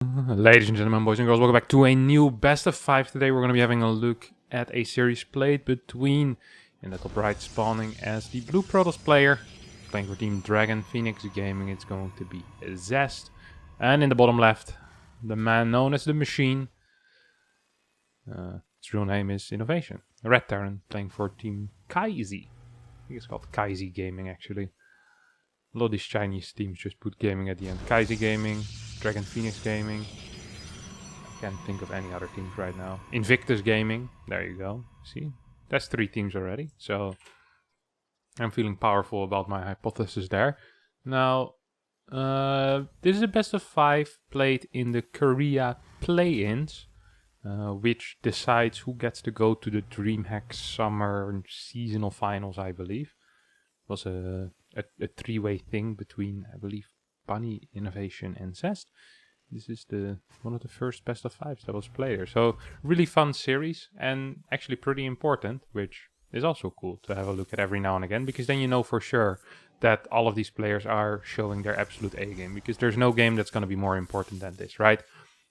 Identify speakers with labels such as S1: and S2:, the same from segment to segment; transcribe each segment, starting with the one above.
S1: Ladies and gentlemen, boys and girls, welcome back to a new best of 5. Today we're going to be having a look at a series played between, in the top right spawning as the Blue Protoss player, playing for Team Dragon Phoenix Gaming, it's going to be Zest. And in the bottom left, the man known as the Machine. His real name is INnoVatioN, a Red Terran playing for Team Kaizi. I think it's called Kaizi Gaming actually. A lot of these Chinese teams just put gaming at the end. Kaizi Gaming, Dragon Phoenix Gaming. I can't think of any other teams right now. Invictus Gaming. There you go. See? That's 3 teams already. So I'm feeling powerful about my hypothesis there. Now, this is a best of 5 played in the Korea play-ins, which decides who gets to go to the DreamHack summer seasonal finals, I believe. It was a 3-way thing between, I believe, Bunny, INnoVatioN, and Zest. This is one of the first best of 5s that was played here. So really fun series and actually pretty important, which is also cool to have a look at every now and again, because then you know for sure that all of these players are showing their absolute A game, because there's no game that's going to be more important than this, right?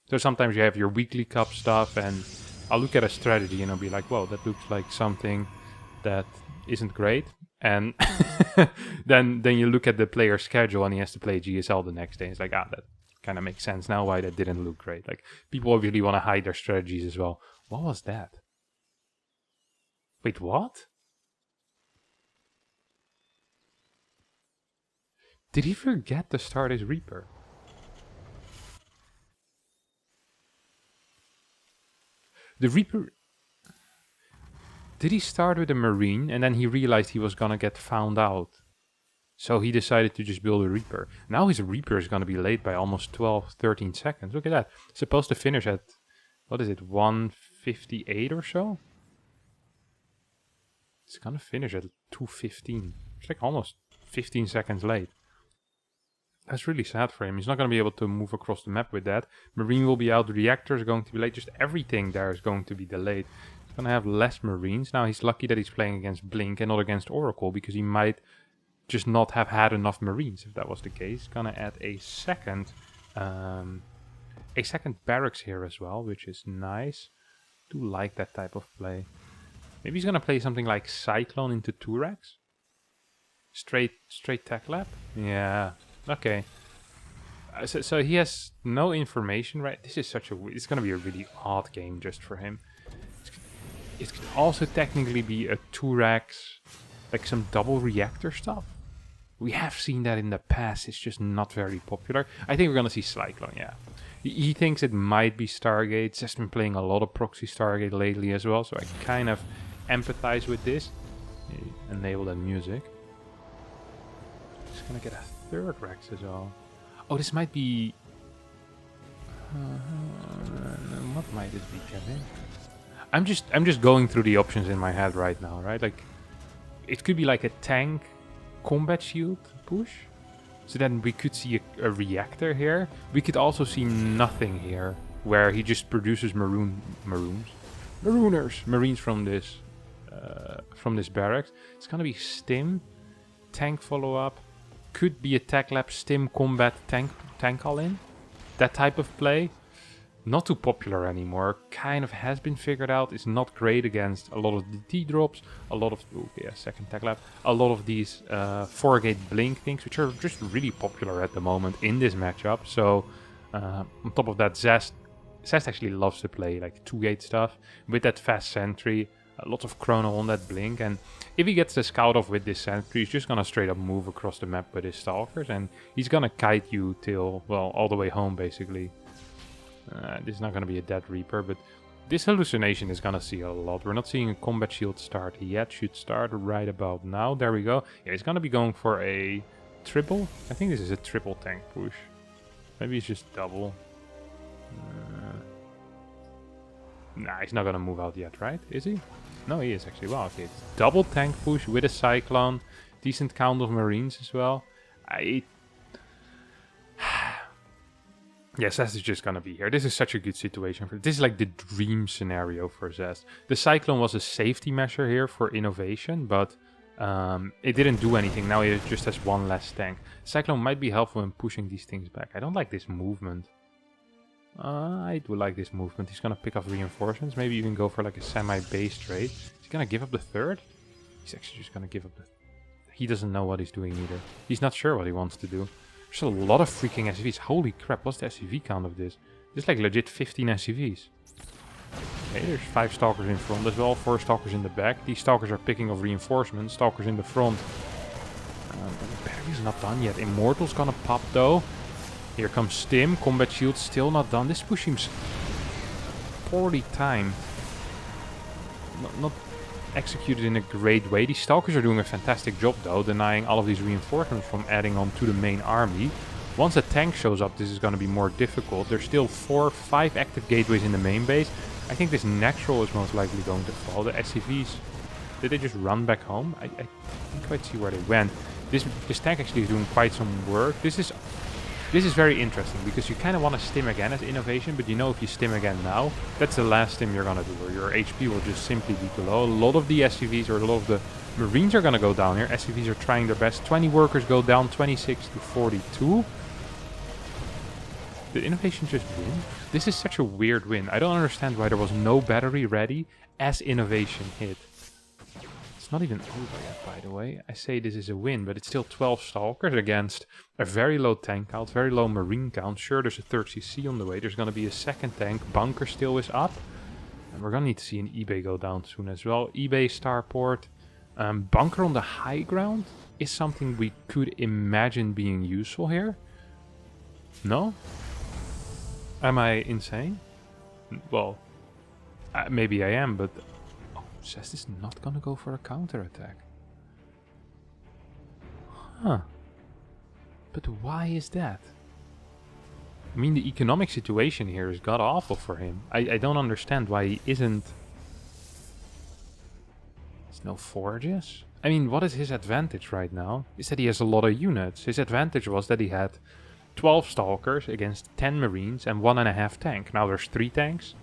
S1: So sometimes you have your weekly cup stuff and I'll look at a strategy and I'll be like, whoa, that looks like something that isn't great. And then you look at the player's schedule and he has to play GSL the next day. It's like, that kind of makes sense now why that didn't look great. Like, people obviously want to hide their strategies as well. What was that? Wait, what? Did he forget to start his Reaper? The Reaper... Did he start with a Marine and then he realized he was gonna get found out? So he decided to just build a Reaper. Now his Reaper is gonna be late by almost 12, 13 seconds. Look at that. It's supposed to finish at, what is it, 1:58 or so? It's gonna finish at 2:15. It's like almost 15 seconds late. That's really sad for him. He's not gonna be able to move across the map with that. Marine will be out, Reactor is going to be late. Just everything there is going to be delayed. Gonna have less Marines. Now he's lucky that he's playing against Blink and not against Oracle, because he might just not have had enough Marines if that was the case. Gonna add a second barracks here as well, which is nice. Do like that type of play. Maybe he's gonna play something like Cyclone into Turax. Straight tech lab. Yeah. Okay. So he has no information, right? This is such a. It's gonna be a really odd game just for him. It could also technically be a Turax, like some double reactor stuff. We have seen that in the past, it's just not very popular. I think we're gonna see Cyclone, yeah. He thinks it might be Stargate. He's been playing a lot of proxy Stargate lately as well, so I kind of empathize with this. Enable that music. Just gonna get a 3rd Rex as well. Oh, this might be... what might this be, Kevin? I'm just going through the options in my head right now, right? Like, it could be like a tank combat shield push. So then we could see a reactor here. We could also see nothing here, where he just produces Marines from this barracks. It's gonna be Stim, tank follow up, could be a tech lab, Stim combat tank all in. That type of play. Not too popular anymore, kind of has been figured out, is not great against a lot of the T-drops, a lot of, second tech lab, a lot of these 4-gate blink things, which are just really popular at the moment in this matchup. So on top of that, Zest actually loves to play like 2-gate stuff with that fast sentry, a lot of chrono on that blink, and if he gets the scout off with this sentry, he's just gonna straight up move across the map with his stalkers, and he's gonna kite you till, well, all the way home basically. This is not going to be a dead Reaper, but this hallucination is going to see a lot. We're not seeing a combat shield start yet. Should start right about now. There we go. Yeah, he's going to be going for a triple. I think this is a triple tank push. Maybe it's just double. Nah, he's not going to move out yet, right? Is he? No, he is actually. Well, okay. It's double tank push with a Cyclone. Decent count of Marines as well. Yeah, Zest is just gonna be here. This is such a good situation for this is like the dream scenario for Zest. The Cyclone was a safety measure here for INnoVatioN, but it didn't do anything. Now he just has one less tank. Cyclone might be helpful in pushing these things back. I don't like this movement. I do like this movement. He's gonna pick off reinforcements. Maybe even go for like a semi-base trade. He's gonna give up the third. He's actually just gonna give up the... He doesn't know what he's doing either. He's not sure what he wants to do. There's a lot of freaking SCVs. Holy crap, what's the SCV count of this? There's like legit 15 SCVs. Okay, there's 5 stalkers in front as well, 4 stalkers in the back. These stalkers are picking off reinforcements. Stalkers in the front. The battery's not done yet. Immortal's gonna pop though. Here comes Stim. Combat shield still not done. This push seems poorly timed. Not executed in a great way. These stalkers are doing a fantastic job though, denying all of these reinforcements from adding on to the main army. Once a tank shows up, this is going to be more difficult. There's still 4, 5 active gateways in the main base. I think this natural is most likely going to fall. The SCVs, did they just run back home? I can't quite see where they went. This tank actually is doing quite some work. This is very interesting because you kind of want to stim again as INnoVatioN, but you know if you stim again now, that's the last stim you're going to do, or your HP will just simply be below. A lot of the SCVs or a lot of the Marines are going to go down here. SCVs are trying their best. 20 workers go down, 26 to 42. Did INnoVatioN just win? This is such a weird win. I don't understand why there was no battery ready as INnoVatioN hit. It's not even over yet, by the way. I say this is a win, but it's still 12 stalkers against a very low tank count, very low marine count. Sure, there's a third CC on the way. There's going to be a second tank. Bunker still is up. And we're going to need to see an eBay go down soon as well. eBay, starport. Bunker on the high ground is something we could imagine being useful here. No? Am I insane? Well, maybe I am, but... Oh, Zest is not gonna go for a counterattack. Huh. But why is that? I mean, the economic situation here is god-awful for him. I don't understand why he isn't... There's no forges? I mean, what is his advantage right now? Is that he has a lot of units. His advantage was that he had 12 stalkers against 10 marines and 1.5 tank. Now there's 3 tanks.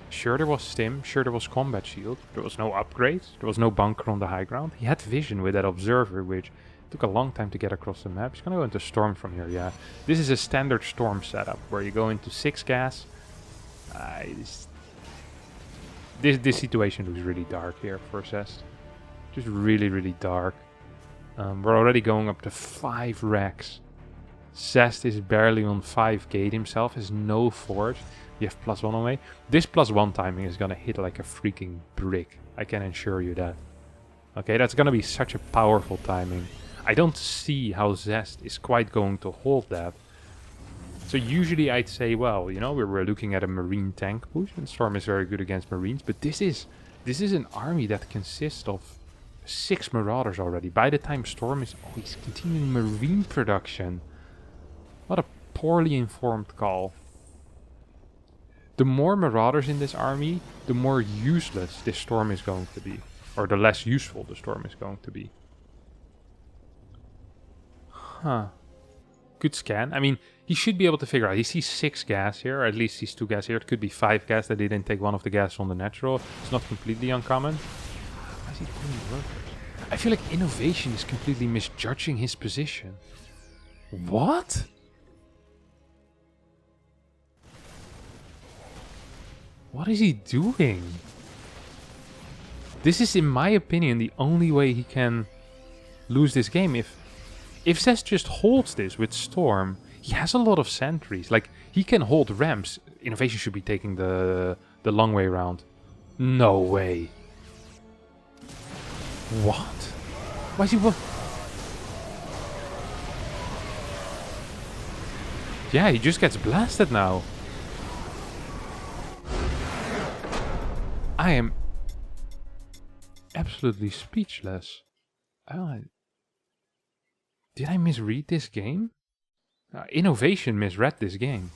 S1: Sure, there was stim. Sure, there was combat shield. There was no upgrades. There was no bunker on the high ground. He had vision with that observer, which took a long time to get across the map. He's gonna go into storm from here, yeah. This is a standard storm setup where you go into 6 gas. This situation looks really dark here for Zest. Just really, really dark. We're already going up to 5 racks. Zest is barely on 5 gate himself, has no forge. You have +1 on way. This +1 timing is gonna hit like a freaking brick. I can assure you that. Okay, that's gonna be such a powerful timing. I don't see how Zest is quite going to hold that. So usually I'd say, well, you know, we're looking at a marine tank push, and Storm is very good against marines, but this is an army that consists of 6 marauders already. By the time Storm is... Oh, he's continuing marine production. What a poorly informed call. The more marauders in this army, the more useless this storm is going to be. Or the less useful the storm is going to be. Huh. Good scan. I mean, he should be able to figure out. He sees 6 gas here, or at least sees 2 gas here. It could be 5 gas that they didn't take one of the gas on the natural. It's not completely uncommon. Why is he pulling workers? I feel like INnoVatioN is completely misjudging his position. What? What is he doing? This is, in my opinion, the only way he can lose this game. If Zest just holds this with Storm, he has a lot of sentries. Like, he can hold ramps. INnoVatioN should be taking the long way around. No way. What? Why is he... Yeah, he just gets blasted now. I am absolutely speechless. Did I misread this game? INnoVatioN misread this game.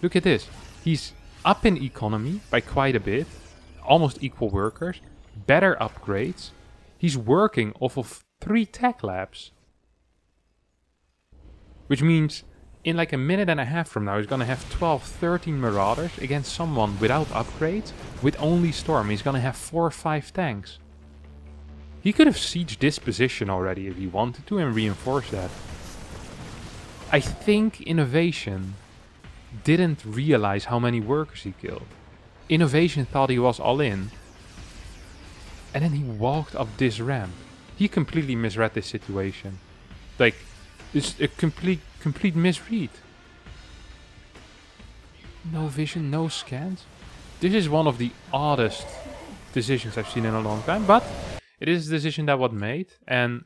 S1: Look at this. He's up in economy by quite a bit. Almost equal workers. Better upgrades. He's working off of 3 tech labs. Which means in like a minute and a half from now, he's gonna have 12, 13 marauders against someone without upgrades, with only Storm. He's gonna have 4 or 5 tanks. He could have sieged this position already if he wanted to and reinforced that. I think INnoVatioN didn't realize how many workers he killed. INnoVatioN thought he was all in, and then he walked up this ramp. He completely misread this situation. Like, it's a complete misread. No vision, no scans. This is one of the oddest decisions I've seen in a long time, but it is a decision that was made, and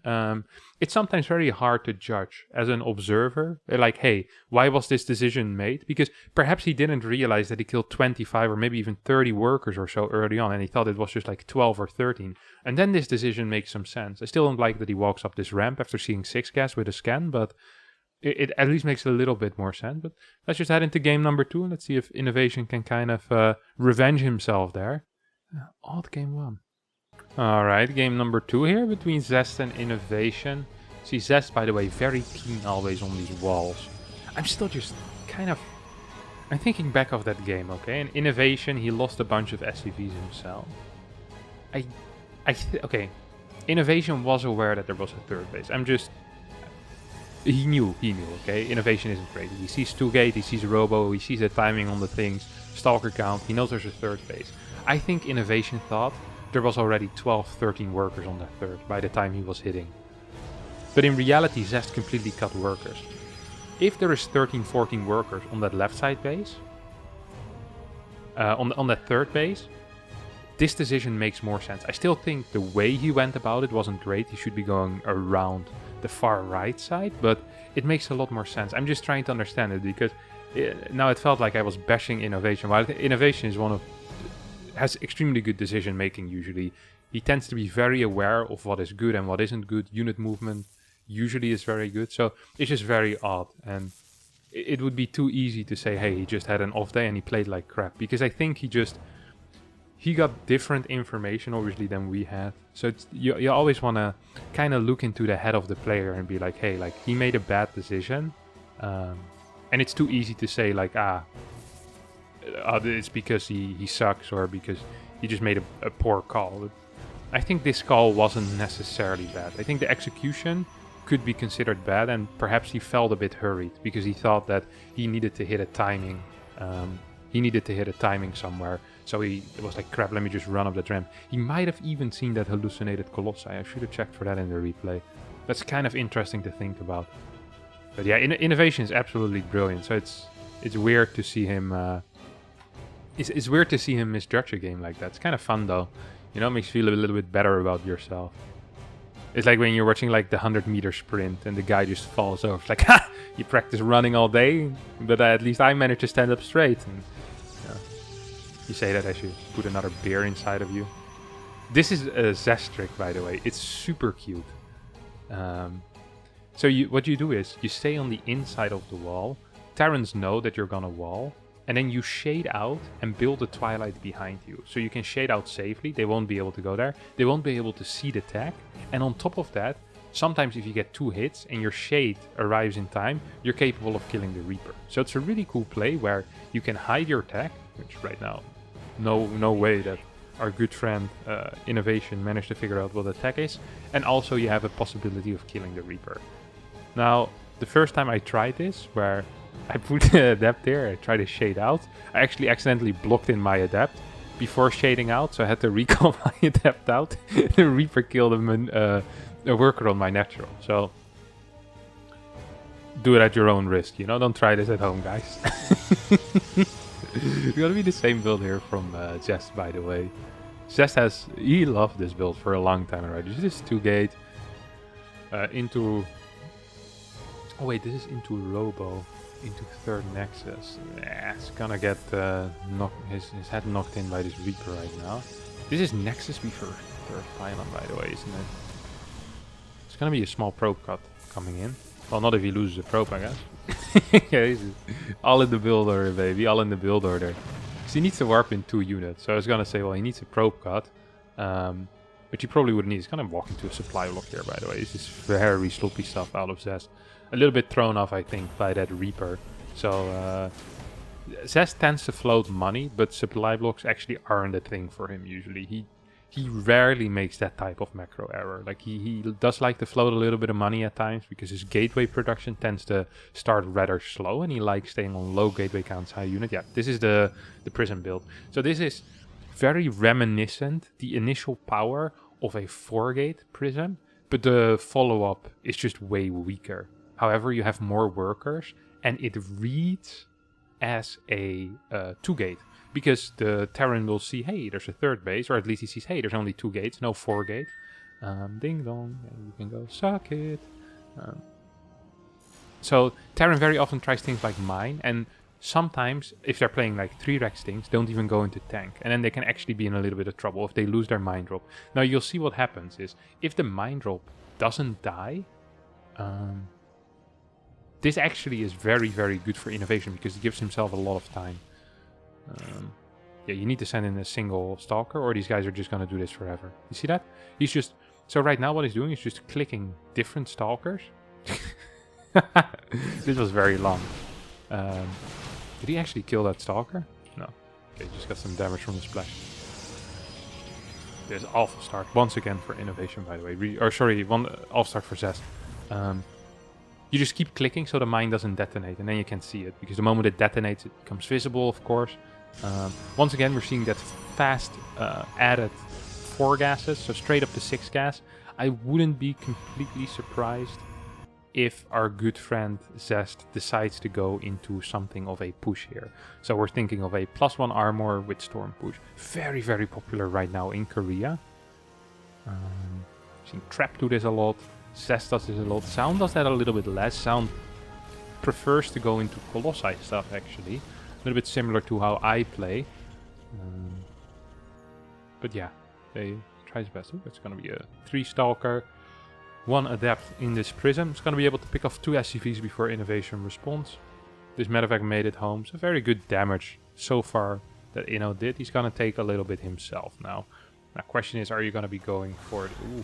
S1: it's sometimes very hard to judge as an observer. Like, hey, why was this decision made? Because perhaps he didn't realize that he killed 25 or maybe even 30 workers or so early on, and he thought it was just like 12 or 13. And then this decision makes some sense. I still don't like that he walks up this ramp after seeing 6 gas with a scan, but it at least makes a little bit more sense. But let's just head into game number 2, and let's see if INnoVatioN can kind of revenge himself there. Odd game 1. Alright, game number 2 here between Zest and INnoVatioN. See, Zest, by the way, very keen always on these walls. I'm still just kind of... I'm thinking back of that game, okay? In INnoVatioN, he lost a bunch of SCVs himself. Okay, INnoVatioN was aware that there was a third base. He knew, okay? INnoVatioN isn't crazy. He sees 2-gate, he sees Robo, he sees the timing on the things, Stalker count, he knows there's a third base. I think INnoVatioN thought there was already 12, 13 workers on that third by the time he was hitting. But in reality, Zest completely cut workers. If there is 13, 14 workers on that left side base, on that third base, this decision makes more sense. I still think the way he went about it wasn't great. He should be going around the far right side, but it makes a lot more sense. I'm just trying to understand it, because now it felt like I was bashing INnoVatioN. While INnoVatioN is has extremely good decision making usually. He tends to be very aware of what is good and what isn't good. Unit movement usually is very good. So it's just very odd. And it would be too easy to say, hey, he just had an off day and he played like crap. Because I think he got different information obviously than we had. So you always want to kind of look into the head of the player and be like, hey, like he made a bad decision. And it's too easy to say like, it's because he sucks or because he just made a poor call. I think this call wasn't necessarily bad. I think the execution could be considered bad, and perhaps he felt a bit hurried because he thought that he needed to hit a timing. He needed to hit a timing somewhere. So it was like, crap, let me just run up that ramp. He might have even seen that hallucinated Colossi. I should have checked for that in the replay. That's kind of interesting to think about. But yeah, INnoVatioN is absolutely brilliant. So it's weird to see him... It's weird to see him misjudge a game like that. It's kind of fun though. You know, it makes you feel a little bit better about yourself. It's like when you're watching like the 100-meter sprint and the guy just falls over. It's like, ha! You practice running all day, but at least I managed to stand up straight. And, you say that as you put another beer inside of you. This is a Zest trick, by the way. It's super cute. So what you do is, you stay on the inside of the wall. Terrans know that you're gonna wall. And then you shade out and build a twilight behind you. So you can shade out safely. They won't be able to go there. They won't be able to see the tag. And on top of that, sometimes if you get 2 hits and your shade arrives in time, you're capable of killing the Reaper. So it's a really cool play where you can hide your tag, which right now, no way that our good friend INnoVatioN managed to figure out what the tag is. And also you have a possibility of killing the Reaper. Now, the first time I tried this, where I put the adept there, I tried to shade out. I actually accidentally blocked in my adept before shading out, so I had to recall my adept out. The Reaper killed a worker on my natural. So do it at your own risk, you know? Don't try this at home, guys. It's gonna be the same build here from Zest, by the way. Zest he loved this build for a long time already. This is 2-gate into... Oh wait, this is into Robo. Into third Nexus. It's gonna get his head knocked in by this Reaper right now. This is Nexus before third pylon, by the way, isn't it? It's gonna be a small probe cut coming in. Well, not if he loses a probe, I guess. Yeah, he's all in the build order, baby. All in the build order. So he needs to warp in 2 units. So I was gonna say, well, he needs a probe cut. But you probably wouldn't need. He's gonna walk into a supply block here, by the way. This is very sloppy stuff out of Zest. A little bit thrown off, I think, by that Reaper. So Zest tends to float money, but supply blocks actually aren't a thing for him usually. he rarely makes that type of macro error. Like he does like to float a little bit of money at times because his gateway production tends to start rather slow, and he likes staying on low gateway counts, high unit. Yeah, this is the prism build. So this is very reminiscent, the initial power of a 4-gate prism, but the follow-up is just way weaker. However, you have more workers, and it reads as a 2-gate. Because the Terran will see, hey, there's a 3rd base, or at least he sees, hey, there's only 2 gates, no 4-gate. Ding dong, and you can go suck it. So Terran very often tries things like mine, and sometimes, if they're playing like 3-Rex things, don't even go into tank. And then they can actually be in a little bit of trouble if they lose their mine drop. Now you'll see what happens is, if the mine drop doesn't die, this actually is very, very good for INnoVatioN because he gives himself a lot of time. Yeah, you need to send in a single stalker, or these guys are just going to do this forever. You see that? He's just... So right now what he's doing is just clicking different stalkers. This was very long. Did he actually kill that stalker? No. Okay, just got some damage from the splash. There's alpha start once again for INnoVatioN, by the way. One alpha start for Zest. You just keep clicking so the mine doesn't detonate, and then you can see it, because the moment it detonates, it becomes visible, of course. Once again, we're seeing that fast added 4 gases, so straight up to 6 gas. I wouldn't be completely surprised if our good friend Zest decides to go into something of a push here. So we're thinking of a +1 armor with storm push. Very, very popular right now in Korea. Seeing Trap do this a lot. Zest does this a lot. Sound does that a little bit less. Sound prefers to go into Colossi stuff, actually. A little bit similar to how I play. But yeah, they try his best. It's going to be a 3 Stalker, 1 Adept in this Prism. It's going to be able to pick off 2 SCVs before INnoVatioN responds. This medevac made it home. So very good damage so far that Inno did. He's going to take a little bit himself now. Now, question is, are you going to be going for it? Ooh.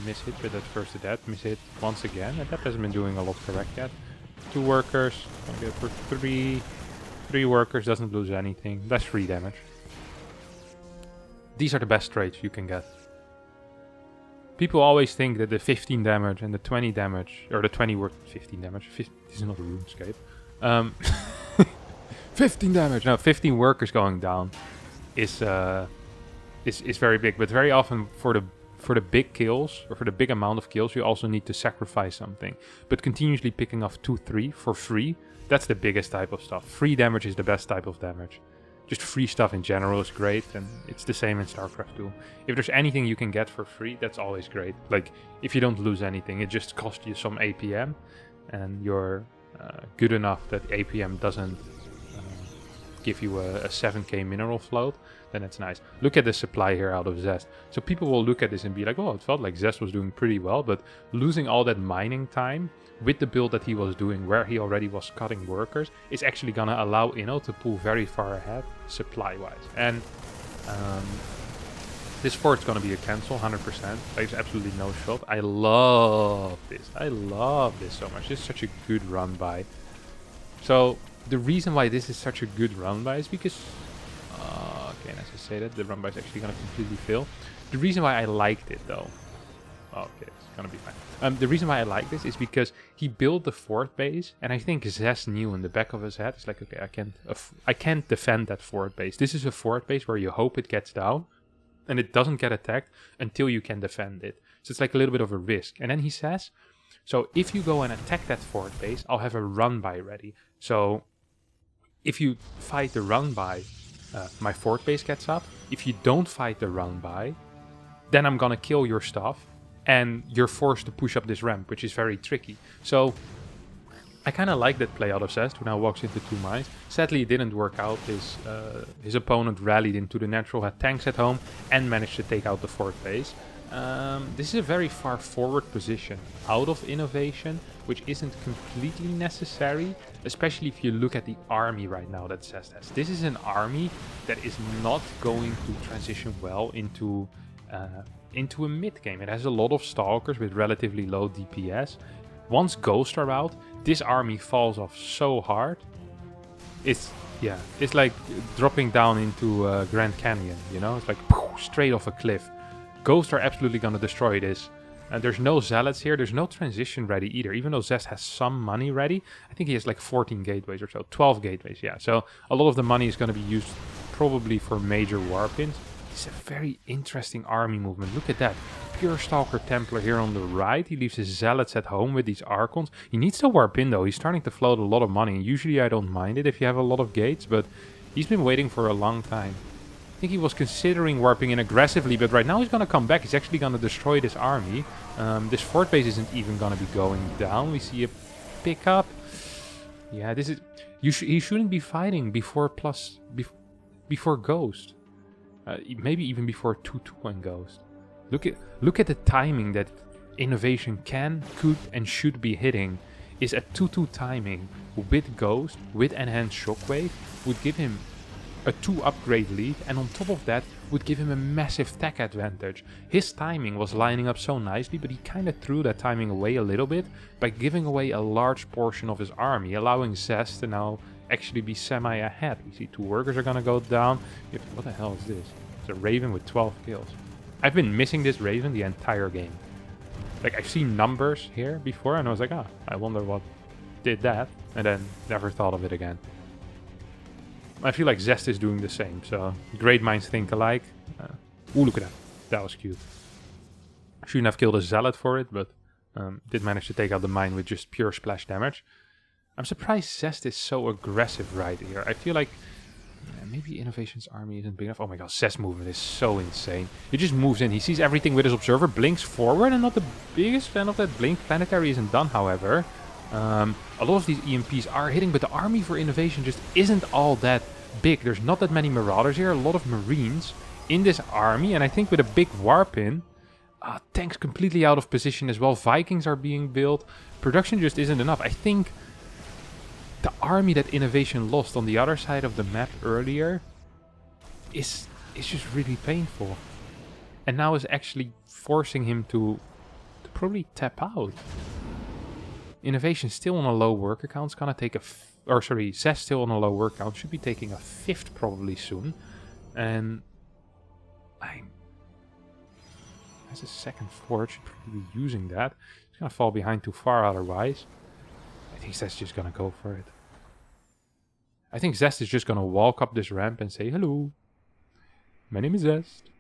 S1: Miss hit with that first Adept. Miss hit once again. Adept hasn't been doing a lot correct yet. 2 workers. Gonna get for 3. 3 workers, doesn't lose anything. That's 3 damage. These are the best trades you can get. People always think that the 15 damage and the 20 damage, or the 20 work 15 damage. This is not a RuneScape. 15 damage. No, 15 workers going down is very big, but very often for the big kills, or for the big amount of kills, you also need to sacrifice something. But continuously picking off 2-3 for free, that's the biggest type of stuff. Free damage is the best type of damage. Just free stuff in general is great, and it's the same in StarCraft 2. If there's anything you can get for free, that's always great. Like, if you don't lose anything, it just costs you some APM, and you're good enough that APM doesn't give you a 7k mineral float, then it's nice. Look at the supply here out of Zest. So people will look at this and be like, oh, it felt like Zest was doing pretty well, but losing all that mining time with the build that he was doing, where he already was cutting workers, is actually gonna allow Inno to pull very far ahead supply-wise. And this fort's gonna be a cancel, 100%. There's absolutely no shot. I love this. I love this so much. This is such a good run by. So the reason why this is such a good run by is because, okay, and as I say that, the run by is actually gonna completely fail. The reason why I liked it though, okay, it's gonna be fine. The reason why I like this is because he built the fort base, and I think Zest knew in the back of his head, it's like, okay, I can't defend that fort base. This is a fort base where you hope it gets down, and it doesn't get attacked until you can defend it. So it's like a little bit of a risk. And then he says, so if you go and attack that fort base, I'll have a run by ready. So if you fight the run by, my fort base gets up. If you don't fight the run by, then I'm gonna kill your stuff, and you're forced to push up this ramp, which is very tricky. So I kind of like that play out of Zest, who now walks into 2 mines. Sadly, it didn't work out. His opponent rallied into the natural, had tanks at home, and managed to take out the fort base. This is a very far forward position out of INnoVatioN, which isn't completely necessary, especially if you look at the army right now that Zest has. This is an army that is not going to transition well into a mid game. It has a lot of stalkers with relatively low DPS. Once ghosts are out, this army falls off so hard. It's like dropping down into Grand Canyon, you know? It's like straight off a cliff. Ghosts are absolutely going to destroy this. There's no zealots here. There's no transition ready either. Even though Zest has some money ready, I think he has like 14 gateways or so. 12 gateways, yeah. So a lot of the money is going to be used probably for major warpins. It's a very interesting army movement. Look at that. Pure Stalker Templar here on the right. He leaves his zealots at home with these Archons. He needs to warp in though. He's starting to float a lot of money. Usually I don't mind it if you have a lot of gates, but he's been waiting for a long time. I think he was considering warping in aggressively, but right now he's going to come back. He's actually going to destroy this army. This fort base isn't even going to be going down. We see a pickup. Yeah, this is... he shouldn't be fighting before Ghost. Maybe even before 2-2 and Ghost. Look at the timing that INnoVatioN can, could, and should be hitting. Is at 2-2 timing with Ghost, with Enhanced Shockwave, would give him a 2 upgrade lead, and on top of that would give him a massive tech advantage. His timing was lining up so nicely, but he kind of threw that timing away a little bit by giving away a large portion of his army, allowing Zest to now actually be semi ahead. We see 2 workers are gonna go down. What the hell is this? It's a Raven with 12 kills. I've been missing this Raven the entire game. Like, I've seen numbers here before and I was like, ah, I wonder what did that, and then never thought of it again. I feel like Zest is doing the same, so great minds think alike. Ooh, look at that. That was cute. Shouldn't have killed a Zealot for it, but did manage to take out the mine with just pure splash damage. I'm surprised Zest is so aggressive right here. I feel like maybe INnoVatioN's army isn't big enough. Oh my god, Zest's movement is so insane. He just moves in, he sees everything with his observer, blinks forward, and not the biggest fan of that blink. Planetary isn't done, however. A lot of these EMPs are hitting, but the army for INnoVatioN just isn't all that big. There's not that many Marauders here, a lot of Marines in this army, and I think with a big warp in, tanks completely out of position as well. Vikings are being built. Production just isn't enough. I think the army that INnoVatioN lost on the other side of the map earlier is just really painful. And now is actually forcing him to probably tap out. INnoVatioN still on a low worker count. It's gonna take Zest still on a low worker count. Should be taking a 5th probably soon. And has a 2nd fort, should probably be using that. He's gonna fall behind too far otherwise. I think Zest is just gonna go for it. I think Zest is just gonna walk up this ramp and say, hello, my name is Zest.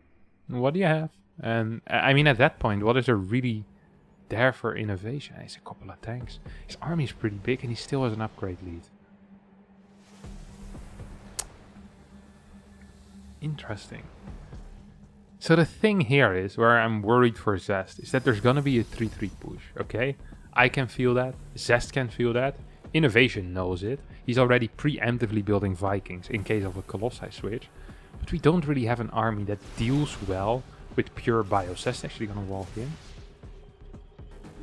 S1: What do you have? And I mean, at that point, what is there really there for INnoVatioN? It's a couple of tanks. His army is pretty big and he still has an upgrade lead. Interesting. So the thing here is, where I'm worried for Zest, is that there's gonna be a 3-3 push, okay? I can feel that, Zest can feel that, INnoVatioN knows it. He's already preemptively building Vikings in case of a Colossi switch. But we don't really have an army that deals well with pure bio. Zest actually gonna walk in.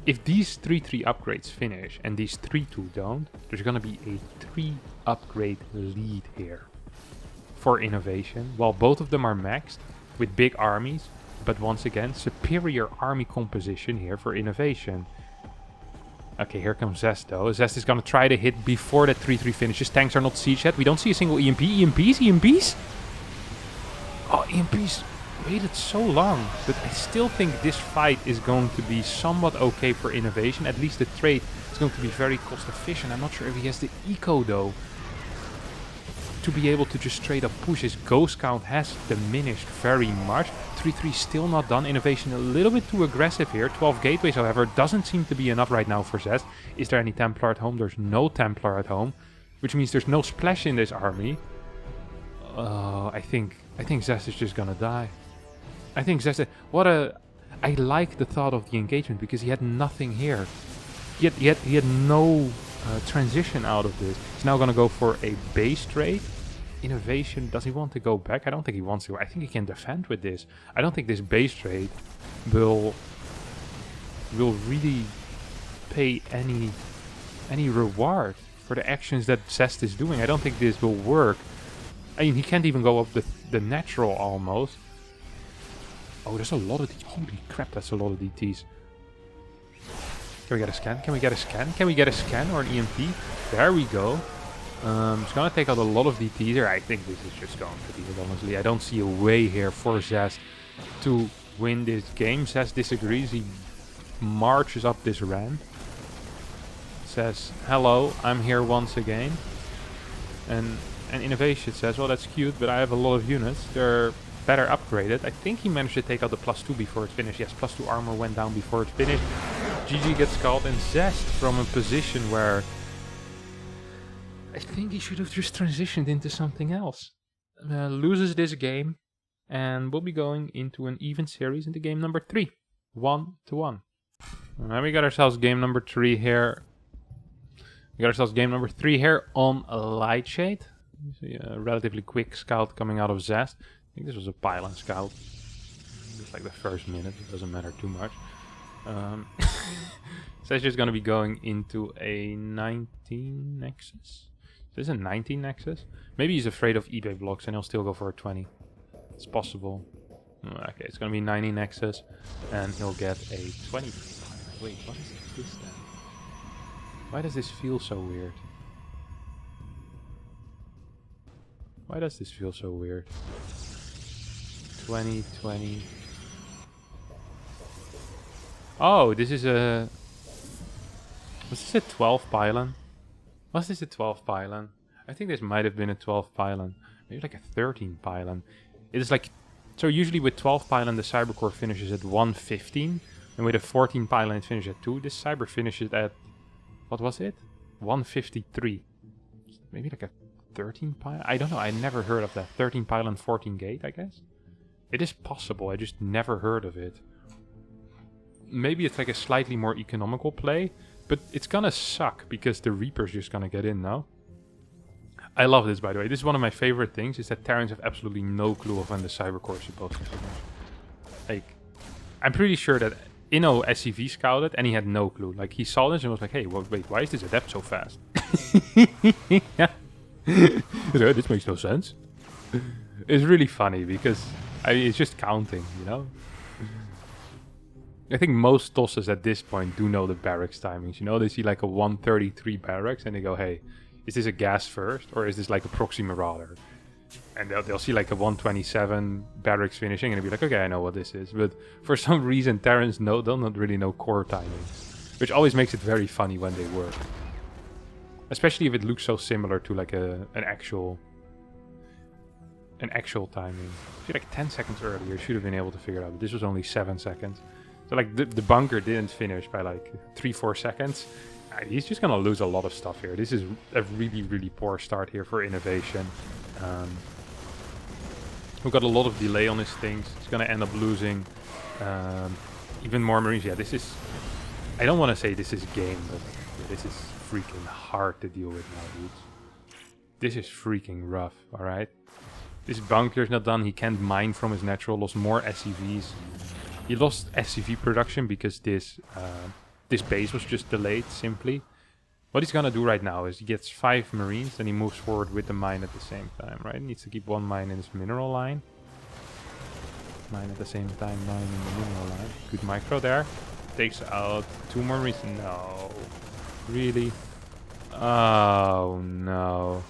S1: If these 3-3 upgrades finish and these 3-2 don't, there's gonna be a 3 upgrade lead here for INnoVatioN, while both of them are maxed with big armies, but once again, superior army composition here for INnoVatioN. Okay, here comes Zest though. Zest is gonna try to hit before that 3-3 finishes. Tanks are not siege yet. We don't see a single EMP. EMPs? Oh, EMPs waited so long, but I still think this fight is going to be somewhat okay for INnoVatioN. At least the trade is going to be very cost efficient. I'm not sure if he has the eco though to be able to just straight up push. His ghost count has diminished very much. 3-3 still not done. INnoVatioN a little bit too aggressive here. 12 gateways, however, doesn't seem to be enough right now for Zest. Is there any Templar at home? There's no Templar at home, which means there's no splash in this army. I think Zest is just gonna die. I think Zest... I like the thought of the engagement because he had nothing here. He had no transition out of this. He's now gonna go for a base trade. INnoVatioN, does he want to go back? I don't think he wants to. I think he can defend with this. I don't think this base trade will really pay any reward for the actions that Zest is doing. I don't think this will work. I mean, he can't even go up the natural almost. Oh, there's a lot of... Holy crap, that's a lot of DTs. Can we get a scan? Can we get a scan? Can we get a scan or an EMP? There we go. It's gonna take out a lot of DTs here. I think this is just going to be it, honestly. I don't see a way here for Zest to win this game. Zest disagrees. He marches up this ramp. Says, hello, I'm here once again. And INnoVatioN says, well, that's cute, but I have a lot of units. They're better upgraded. I think he managed to take out the +2 before it finished. Yes, +2 armor went down before it finished. GG gets called, and Zest from a position where I think he should have just transitioned into something else. Loses this game, and we'll be going into an even series into game number 3. 1-1. Now we got ourselves game number 3 here. We got ourselves game number 3 here on Lightshade. See a relatively quick scout coming out of Zest. I think this was a pylon scout. Just like the first minute, it doesn't matter too much. Zest is going to be going into a 19 Nexus. This is a 19 Nexus. Maybe he's afraid of eBay blocks and he'll still go for a 20. It's possible. Okay, it's going to be 90 Nexus and he'll get a 20. Wait, what is this then? Why does this feel so weird? Why does this feel so weird? 20, 20. Oh, this is a... Was this a 12 pylon? Was this a 12 pylon? I think this might have been a 12 pylon. Maybe like a 13 pylon. It is like... So usually with 12 pylon the Cybercore finishes at 115. And with a 14 pylon it finishes at 2. This Cyber finishes at... What was it? 153. Maybe like a 13 pylon? I don't know, I never heard of that. 13 pylon, 14 gate, I guess? It is possible, I just never heard of it. Maybe it's like a slightly more economical play, but it's gonna suck because the Reaper's just gonna get in now. I love this, by the way. This is one of my favorite things, is that Terrans have absolutely no clue of when the Cybercore is supposed to finish. Like, I'm pretty sure that Inno SCV scouted and he had no clue. Like, he saw this and was like, hey, wait, why is this adept so fast? Yeah. This makes no sense. It's really funny because it's just counting, you know? I think most tosses at this point do know the barracks timings. You know, they see like a 133 barracks and they go, hey, is this a gas first or is this like a proxy marauder? And they'll see like a 127 barracks finishing and they'll be like, okay, I know what this is. But for some reason, Terrans don't really know core timings, which always makes it very funny when they work. Especially if it looks so similar to like an actual timing. See, like 10 seconds earlier, should have been able to figure it out. But this was only 7 seconds. So like the bunker didn't finish by like 3-4 seconds. He's just gonna lose a lot of stuff here. This is a really, really poor start here for INnoVatioN. We've got a lot of delay on his things. He's gonna end up losing even more Marines. Yeah, this is... I don't want to say this is game, but this is freaking hard to deal with now, dudes. This is freaking rough, alright? This bunker's not done. He can't mine from his natural. Lost more SCVs. He lost SCV production because this base was just delayed, simply. What he's gonna do right now is he gets 5 Marines and he moves forward with the mine at the same time, right? He needs to keep 1 mine in his mineral line. Mine at the same time, mine in the mineral line. Good micro there. Takes out 2 more Marines. No. Really? Oh, no.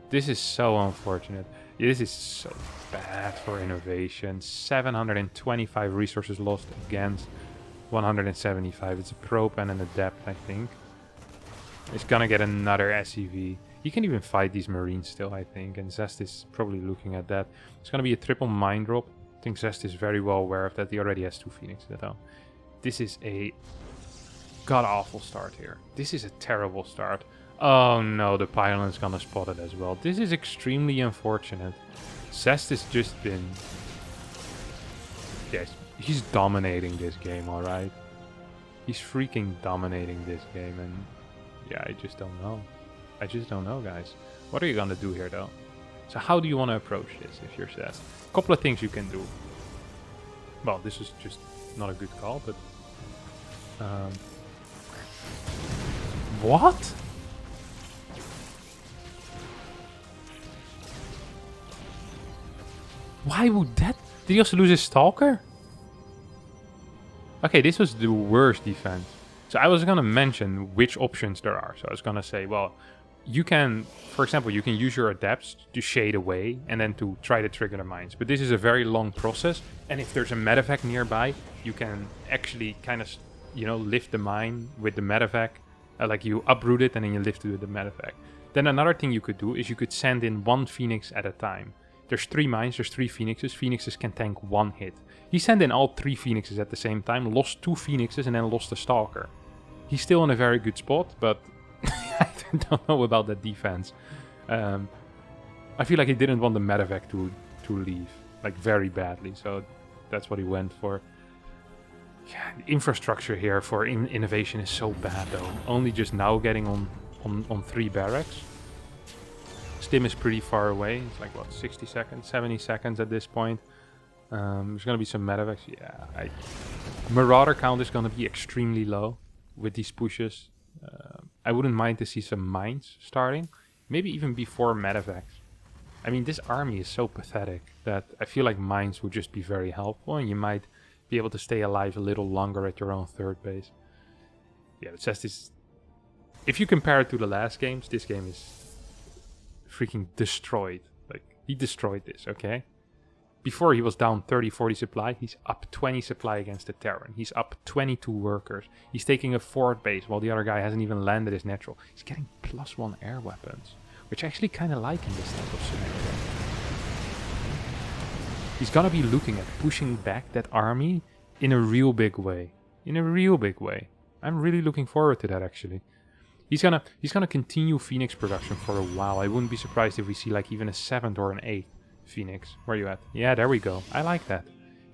S1: This is so unfortunate. This is so bad for INnoVatioN. 725 resources lost against 175. It's a probe and an adept, I think. It's gonna get another SCV. He can even fight these Marines still, I think. And Zest is probably looking at that. It's gonna be a triple mine drop. I think Zest is very well aware of that. He already has 2 Phoenixes though. This is a god-awful start here. This is a terrible start. Oh no, the pylon's gonna spot it as well. This is extremely unfortunate. Zest has just been... Yes, he's dominating this game, alright? He's freaking dominating this game, and... Yeah, I just don't know. I just don't know, guys. What are you gonna do here, though? So how do you want to approach this, if you're Zest? A couple of things you can do. Well, this is just not a good call, but... What? Why would that... Did he also lose his Stalker? Okay, this was the worst defense. So I was gonna mention which options there are. So I was gonna say, well, you can, for example, you can use your adapts to shade away and then to try to trigger the mines. But this is a very long process, and if there's a medevac nearby, you can actually kind of, you know, lift the mine with the medevac. Like you uproot it and then you lift it with the medevac. Then another thing you could do is you could send in 1 Phoenix at a time. There's 3 mines, there's 3 Phoenixes. Phoenixes can tank 1 hit. He sent in all 3 Phoenixes at the same time, lost 2 Phoenixes and then lost a Stalker. He's still in a very good spot, but I don't know about that defense. I feel like he didn't want the medevac to leave, like very badly, so that's what he went for. Yeah, the infrastructure here for INnoVatioN is so bad though. Only just now getting on 3 barracks. Stim is pretty far away. It's like, what, 60 seconds, 70 seconds at this point. There's going to be some medevacs. Yeah, Marauder count is going to be extremely low with these pushes. I wouldn't mind to see some mines starting. Maybe even before medevacs. I mean, this army is so pathetic that I feel like mines would just be very helpful. And you might be able to stay alive a little longer at your own third base. Yeah, it says this. If you compare it to the last games, this game is freaking destroyed. Like, he destroyed this, okay? Before he was down 30-40 supply, he's up 20 supply against the Terran. He's up 22 workers. He's taking a 4th base while the other guy hasn't even landed his natural. He's getting +1 air weapons, which I actually kind of like in this type of scenario. He's gonna be looking at pushing back that army in a real big way. In a real big way. I'm really looking forward to that, actually. He's gonna continue Phoenix production for a while. I wouldn't be surprised if we see like even a 7th or an 8th Phoenix. Where are you at? Yeah, there we go. I like that.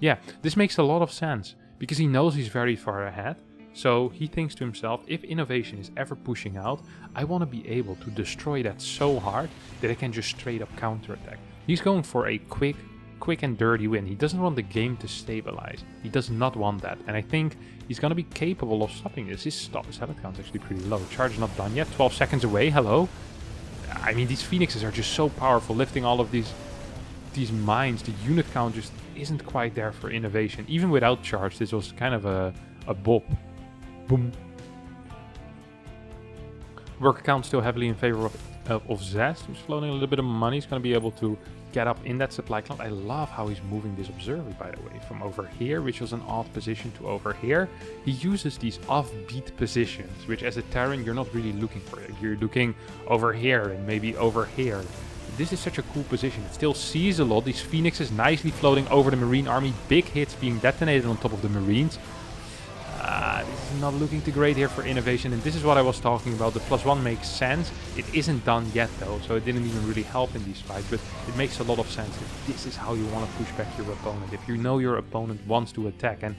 S1: Yeah, this makes a lot of sense because he knows he's very far ahead. So he thinks to himself, if INnoVatioN is ever pushing out, I want to be able to destroy that so hard that I can just straight up counterattack. He's going for a quick and dirty win. He doesn't want the game to stabilize. He does not want that. And I think he's going to be capable of stopping this. His salad count is actually pretty low. Charge not done yet. 12 seconds away. Hello. I mean, these Phoenixes are just so powerful. Lifting all of these mines. The unit count just isn't quite there for INnoVatioN. Even without charge, this was kind of a bop. Boom. Worker count still heavily in favor of Zest, who's floating a little bit of money. He's going to be able to get up in that supply cloud. I love how he's moving this observer, by the way, from over here, which was an odd position, to over here. He uses these offbeat positions, which as a Terran, you're not really looking for. You're looking over here and maybe over here. This is such a cool position. It still sees a lot. These Phoenixes nicely floating over the Marine army. Big hits being detonated on top of the Marines. This is not looking too great here for INnoVatioN, and this is what I was talking about. The +1 makes sense. It isn't done yet though, so it didn't even really help in these fights, but it makes a lot of sense if this is how you want to push back your opponent, if you know your opponent wants to attack. And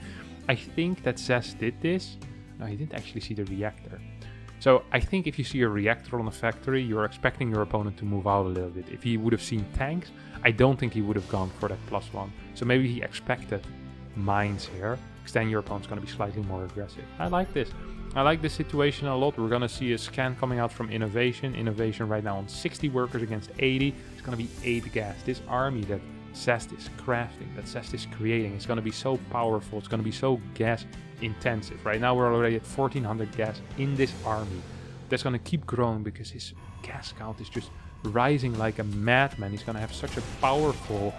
S1: I think that Zest did this. No, he didn't actually see the reactor. So I think if you see a reactor on a factory, you're expecting your opponent to move out a little bit. If he would have seen tanks, I don't think he would have gone for that +1. So maybe he expected mines here, because then your opponent's going to be slightly more aggressive. I like this. I like this situation a lot. We're going to see a scan coming out from INnoVatioN. INnoVatioN right now on 60 workers against 80. It's going to be 8 gas. This army that Zest is crafting, that Zest is creating, is going to be so powerful. It's going to be so gas intensive. Right now we're already at 1400 gas in this army. That's going to keep growing because his gas count is just rising like a madman. He's going to have such a powerful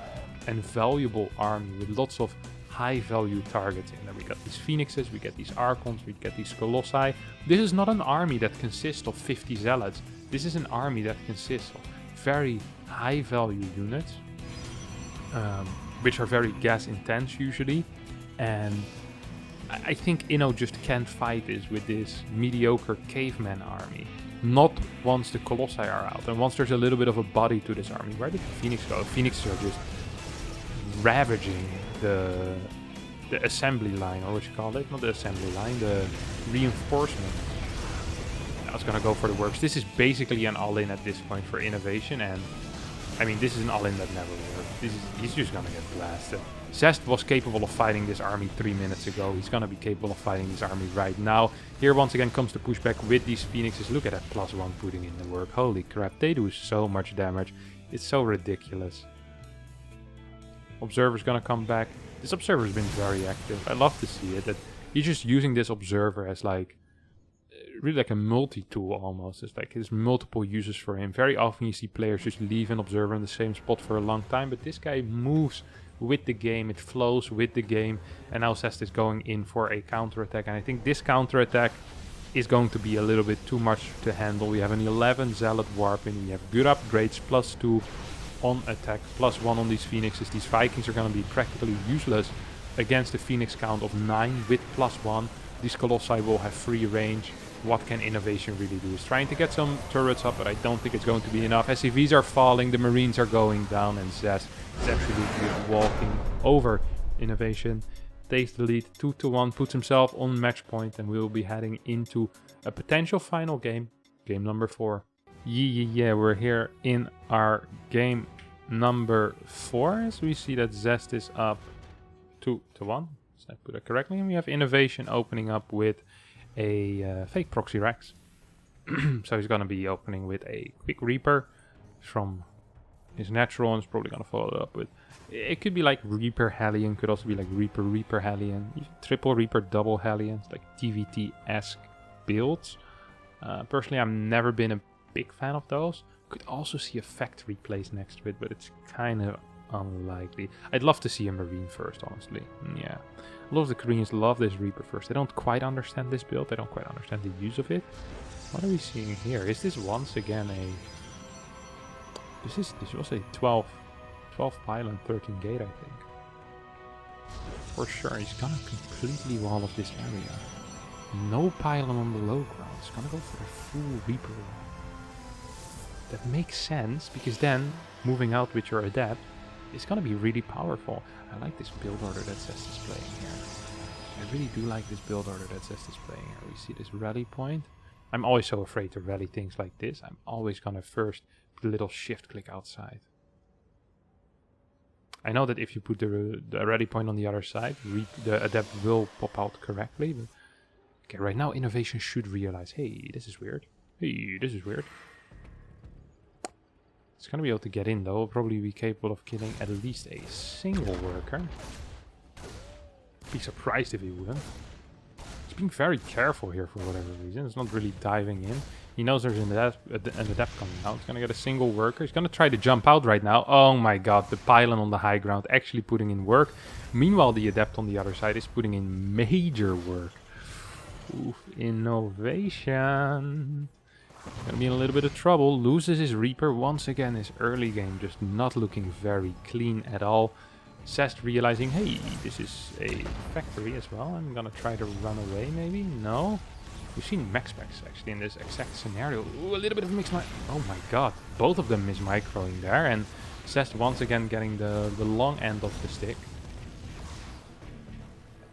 S1: and valuable army with lots of high value targets in there. We got these Phoenixes, we get these Archons, we get these Colossi. This is not an army that consists of 50 Zealots. This is an army that consists of very high value units, which are very gas intense usually. And I think Inno just can't fight this with this mediocre caveman army. Not once the Colossi are out, and once there's a little bit of a body to this army. Where did the Phoenix go? Phoenixes are just ravaging the assembly line, or what you call it, not the assembly line, the reinforcement. I was gonna go for the works. This is basically an all-in at this point for INnoVatioN, and I mean, this is an all-in that never worked. He's just gonna get blasted. Zest was capable of fighting this army 3 minutes ago. He's gonna be capable of fighting this army right now. Here once again comes the pushback with these Phoenixes. Look at that +1 putting in the work. Holy crap, they do so much damage. It's so ridiculous. Observer's gonna come back. This observer's been very active. I love to see it. That he's just using this observer as like really like a multi-tool almost. It's like there's multiple uses for him. Very often you see players just leave an observer in the same spot for a long time, but this guy moves with the game, it flows with the game, and now Zest is going in for a counter-attack, and I think this counter-attack is going to be a little bit too much to handle. We have an 11 Zealot Warp and we have good upgrades, +2 on attack, +1 on these Phoenixes. These Vikings are going to be practically useless against the Phoenix count of 9 with +1. These Colossi will have free range. What can INnoVatioN really do? He's trying to get some turrets up, but I don't think it's going to be enough. SCVs are falling, the Marines are going down, and Zest is absolutely walking over INnoVatioN. Takes the lead 2-1, puts himself on match point, and we'll be heading into a potential final game. Game number 4. Yeah, we're here in our game number 4, as we see that Zest is up 2-1. I put it correctly, and we have INnoVatioN opening up with a fake proxy Rex. So he's gonna be opening with a quick Reaper from his natural, and he's probably gonna follow it up with, it could be like Reaper Hellion, could also be like Reaper Hellion, triple Reaper, double Hellion, like TVT-esque builds. Personally, I've never been a big fan of those. Could also see a factory place next to it, but it's kind of unlikely. I'd love to see a Marine first, honestly. Yeah. A lot of the Koreans love this Reaper first. They don't quite understand this build. They don't quite understand the use of it. What are we seeing here? Is this once again a... This was a 12 pylon, 13 gate, I think. For sure, he's gonna completely wall off this area. No pylon on the low ground. He's gonna go for a full Reaper wall. That makes sense, because then, moving out with your Adept, it's gonna be really powerful. I like this build order that Zest is playing here. I really do like this build order that Zest is playing here. We see this rally point. I'm always so afraid to rally things like this. I'm always gonna first put a little shift click outside. I know that if you put the rally point on the other side, the Adept will pop out correctly. But okay, right now INnoVatioN should realize, hey, this is weird. Hey, this is weird. It's gonna be able to get in though. Will probably be capable of killing at least a single worker. Be surprised if he wouldn't. He's being very careful here for whatever reason. It's not really diving in. He knows there's an Adept coming out. He's gonna get a single worker. He's gonna try to jump out right now. Oh my god, the pylon on the high ground actually putting in work. Meanwhile, the Adept on the other side is putting in major work. Oof, INnoVatioN. Gonna be in a little bit of trouble. Loses his Reaper once again. His early game just not looking very clean at all. Zest realizing, hey, this is a factory as well. I'm gonna try to run away maybe. No. We've seen max specs actually in this exact scenario. Ooh, a little bit of mix mic. Oh my god. Both of them is microing there. And Zest once again getting the long end of the stick.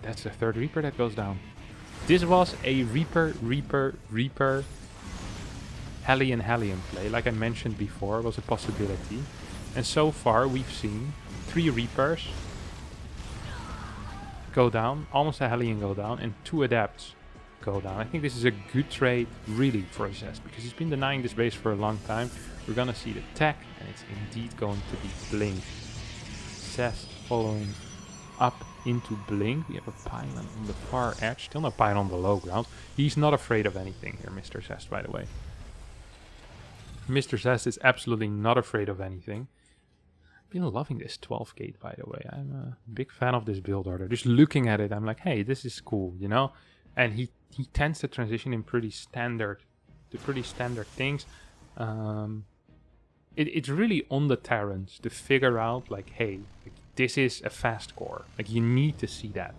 S1: That's the third Reaper that goes down. This was a Reaper Hellion play, like I mentioned before, was a possibility. And so far we've seen 3 Reapers go down, almost a Hellion go down, and 2 Adepts go down. I think this is a good trade really for Zest, because he's been denying this base for a long time. We're gonna see the tech, and it's indeed going to be Blink. Zest following up into Blink. We have a pylon on the far edge, still no pylon on the low ground. He's not afraid of anything here, Mr. Zest, by the way. Mr. Zest is absolutely not afraid of anything. I've been loving this 12 gate, by the way. I'm a big fan of this build order. Just looking at it, I'm like, hey, this is cool, you know? And he tends to transition in pretty standard things. It's really on the Terrans to figure out, like, hey, like, this is a fast core. Like, you need to see that.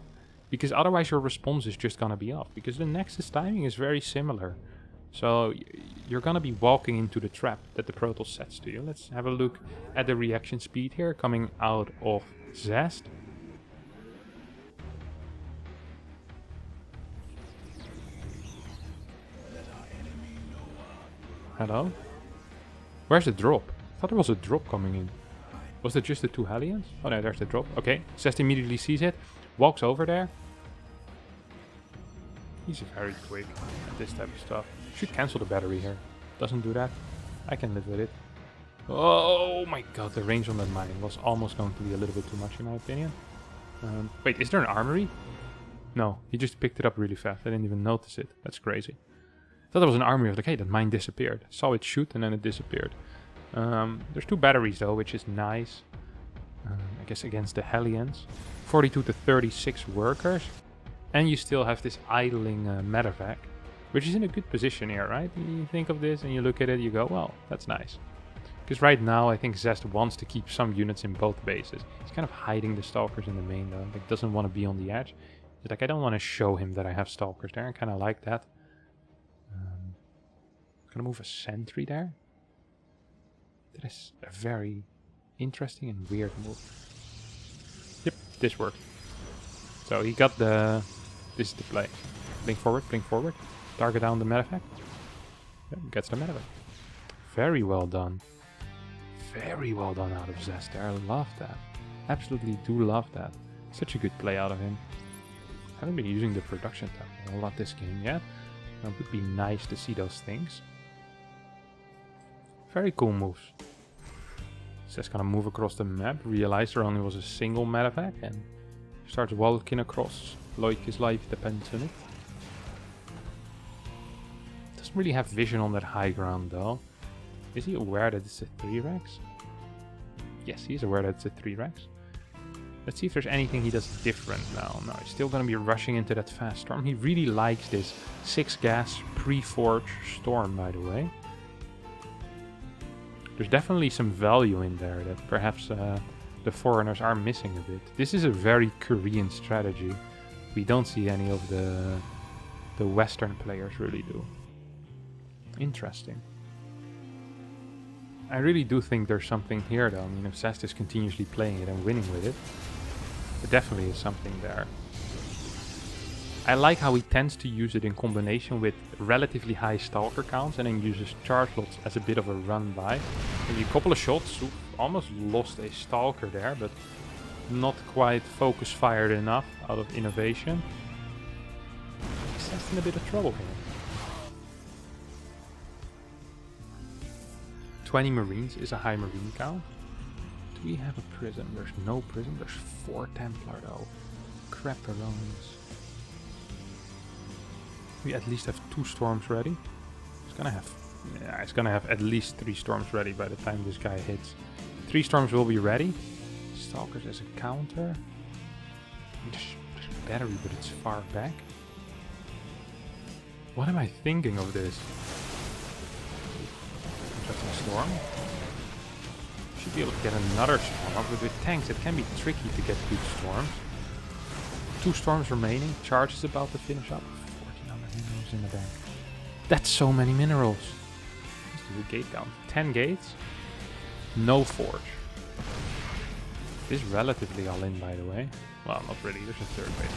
S1: Because otherwise your response is just gonna be off. Because the Nexus timing is very similar. So you're gonna be walking into the trap that the Protoss sets to you. Let's have a look at the reaction speed here coming out of Zest. Hello? Where's the drop? I thought there was a drop coming in. Was it just the 2 Hellions? Oh no, there's the drop. Okay, Zest immediately sees it, walks over there. He's very quick at this type of stuff. Should cancel the battery here. Doesn't do that. I can live with it. Oh my god, the range on that mine was almost going to be a little bit too much in my opinion. Wait, is there an armory? No, he just picked it up really fast. I didn't even notice it. That's crazy. thought that was an army of decay. That mine disappeared. Saw it shoot and then it disappeared. There's 2 batteries though, which is nice. I guess against the Hellions. 42 to 36 workers. And you still have this idling medevac, which is in a good position here, right? You think of this and you look at it, you go, well, that's nice. Because right now, I think Zest wants to keep some units in both bases. He's kind of hiding the Stalkers in the main though. Like, doesn't want to be on the edge. He's like, I don't want to show him that I have Stalkers there. I kind of like that. Gonna move a sentry there. That is a very interesting and weird move. Yep, this worked. So he got the... This is the play. Blink forward. Target down the medevac. Yep, gets the medevac. Very well done. Very well done out of Zest there. I love that. Absolutely do love that. Such a good play out of him. Haven't been using the production tab a lot this game yet. It would be nice to see those things. Very cool moves. Zest gonna move across the map. Realize there only was a single medevac and starts walking across. Like his life depends on it. Doesn't really have vision on that high ground though. Is he aware that it's a 3 Rex? Yes, he's aware that it's a 3 Rex. Let's see if there's anything he does different now. No, he's still going to be rushing into that fast storm. He really likes this 6 gas pre-forge storm, by the way. There's definitely some value in there that perhaps the foreigners are missing a bit. This is a very Korean strategy. We don't see any of the Western players really do. Interesting. I really do think there's something here though. I mean, if Zest is continuously playing it and winning with it, there definitely is something there. I like how he tends to use it in combination with relatively high Stalker counts and then uses charge lots as a bit of a run by. Maybe a couple of shots, almost lost a Stalker there, but not quite focus fired enough out of INnoVatioN. Zest in a bit of trouble here. 20 Marines is a high Marine count. Do we have a prison? There's no prison. There's 4 Templar though. Crapperonis. We at least have 2 storms ready. It's gonna have at least 3 storms ready by the time this guy hits. 3 storms will be ready. Stalkers as a counter. There's a battery, but it's far back. What am I thinking of this? Storm. Should be able to get another storm, but with tanks it can be tricky to get good storms. 2 storms remaining. Charge is about to finish up. 1400 minerals in the bank. That's so many minerals. Let's do a gate count. 10 gates. No forge. This is relatively all in, by the way. Well, not really. There's a 3rd base.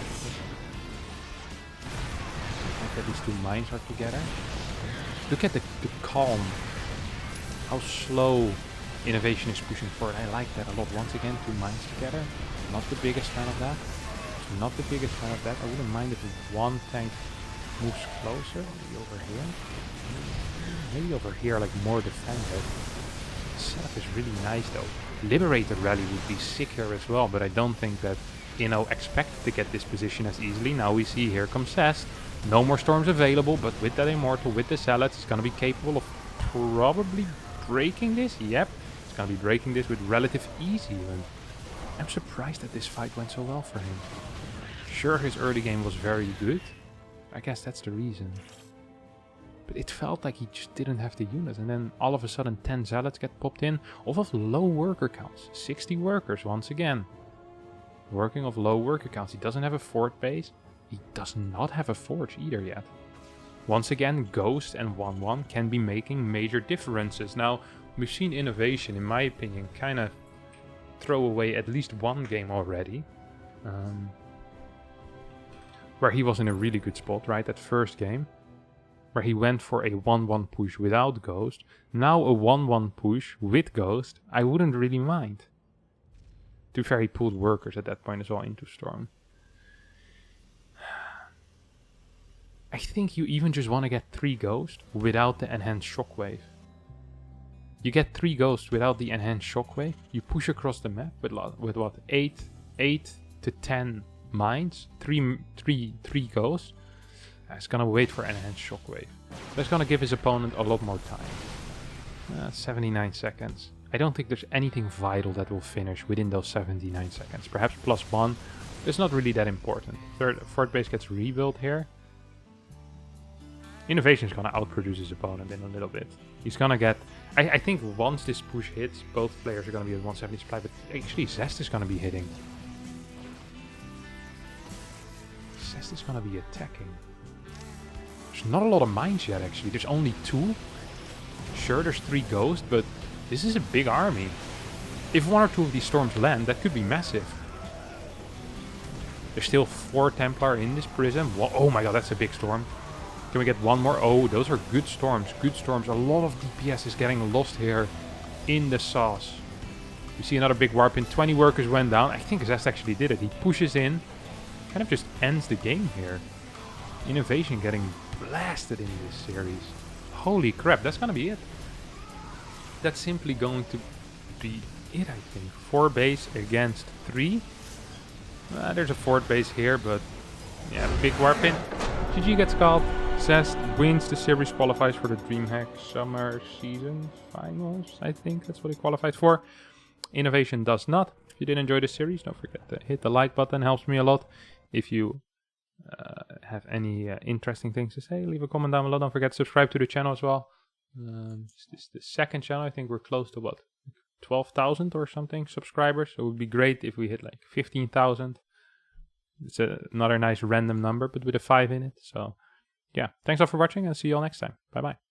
S1: Look at these 2 mines are together. Look at the calm. How slow INnoVatioN is pushing forward. I like that a lot. Once again, 2 mines together. Not the biggest fan of that. Not the biggest fan of that. I wouldn't mind if 1 tank moves closer. Maybe over here. Maybe over here, like more defensive. The setup is really nice though. Liberator Rally would be sick here as well, but I don't think that Inno expected to get this position as easily. Now we see here comes Zest. No more storms available, but with that Immortal, with the Zealots, it's going to be capable of probably breaking this. Yep, it's gonna be breaking this with relative ease even. I'm surprised that this fight went so well for him. Sure, his early game was very good. I guess that's the reason. But it felt like he just didn't have the units, and then all of a sudden 10 Zealots get popped in off of low worker counts. 60 workers once again. Working off low worker counts. He doesn't have a fort base. He does not have a forge either yet. Once again, Ghost and 1-1 can be making major differences. Now, we've seen INnoVatioN, in my opinion, kind of throw away at least 1 game already. Where he was in a really good spot, right? That first game. Where he went for a 1-1 push without Ghost. Now a 1-1 push with Ghost, I wouldn't really mind. To be fair, he pulled workers at that point as well into Storm. I think you even just want to get 3 Ghosts without the enhanced shockwave. You get 3 Ghosts without the enhanced shockwave. You push across the map with what? 8 to 10 mines, 3 Ghosts. He's gonna wait for enhanced shockwave. That's gonna give his opponent a lot more time. 79 seconds. I don't think there's anything vital that will finish within those 79 seconds. Perhaps +1. It's not really that important. Fourth base gets rebuilt here. INnoVatioN's gonna outproduce his opponent in a little bit. He's gonna get... I think once this push hits, both players are gonna be at 170 supply, but actually Zest is gonna be hitting. Zest is gonna be attacking. There's not a lot of mines yet, actually. There's only 2. Sure, there's 3 ghosts, but this is a big army. If 1 or 2 of these storms land, that could be massive. There's still 4 Templar in this prism. Oh my god, that's a big storm. Can we get 1 more? Oh, those are good storms. Good storms. A lot of DPS is getting lost here in the sauce. We see another big warp in. 20 workers went down. I think Zest actually did it. He pushes in. Kind of just ends the game here. INnoVatioN getting blasted in this series. Holy crap, that's gonna be it. That's simply going to be it, I think. 4 base against 3. There's a 4th base here, but yeah, big warp in. GG gets called. Zest wins the series, qualifies for the DreamHack Summer Season Finals. I think that's what he qualified for. INnoVatioN does not. If you did enjoy the series, don't forget to hit the like button. Helps me a lot. If you have any interesting things to say, leave a comment down below. Don't forget to subscribe to the channel as well. This is the 2nd channel. I think we're close to what? 12,000 or something subscribers. So it would be great if we hit like 15,000. It's another nice random number, but with a 5 in it. So yeah, thanks all for watching and see you all next time. Bye bye.